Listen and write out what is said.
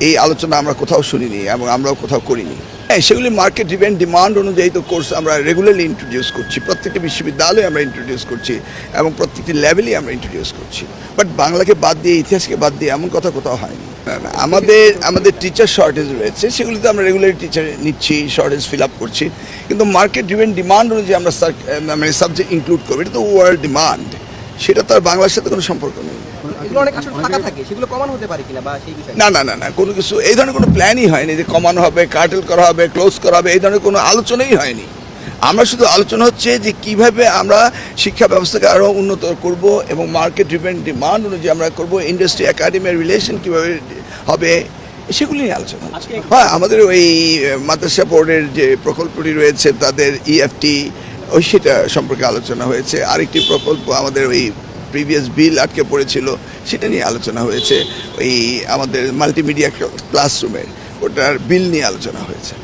এই আলোচনা আমরা কোথাও শুনিনি এবং আমরাও কোথাও করিনি। হ্যাঁ, সেগুলি মার্কেট ডিপেন্ড ডিমান্ড অনুযায়ী তো কোর্স আমরা রেগুলারলি ইন্ট্রোডিউস করছি, প্রত্যেকটি বিশ্ববিদ্যালয়ে আমরা ইন্ট্রোডিউস করছি এবং প্রত্যেকটি লেভেলেই আমরা ইন্ট্রোডিউস করছি। বাট বাংলাকে বাদ দিয়ে, ইতিহাসকে বাদ দিয়ে এমন কথা কোথাও হয়নি। না, আমাদের টিচার শর্টেজ রয়েছে, সেগুলিতে আমরা রেগুলারলি টিচার নিচ্ছি, শর্টেজ ফিল আপ করছি, কিন্তু মার্কেট ডিপেন্ড ডিমান্ড অনুযায়ী আমরা মানে সাবজেক্ট ইনক্লুড করবো। এটা তো ওয়ার্ল্ড ডিমান্ড, সেটা তো আর বাংলার সাথে কোনো সম্পর্ক নেই। না না না না, কোনো কিছু এই ধরনের কোনো প্ল্যানই হয়নি যে কমানো হবে, কার্টেল করা হবে, ক্লোজ করা হবে, এই ধরনের কোনো আলোচনাই হয়নি। আমরা শুধু আলোচনা হচ্ছে যে কিভাবে আমরা শিক্ষা ব্যবস্থাকে আরও উন্নত করব এবং মার্কেট ডিপেন্ড ডিমান্ড অনুযায়ী আমরা করব, ইন্ডাস্ট্রি একাডেমির রিলেশন কীভাবে হবে, সেগুলি নিয়ে আলোচনা। হ্যাঁ, আমাদের ওই মাদ্রাসা বোর্ডের যে প্রকল্পটি রয়েছে তাদের ইএফটি, ওই সেটা সম্পর্কে আলোচনা হয়েছে। আরেকটি প্রকল্প আমাদের ওই প্রিভিয়াস বিল আটকে পড়েছিল, সেটা নিয়ে আলোচনা হয়েছে। ওই আমাদের মাল্টিমিডিয়া ক্লাসরুমের ওটার বিল নিয়ে আলোচনা হয়েছে।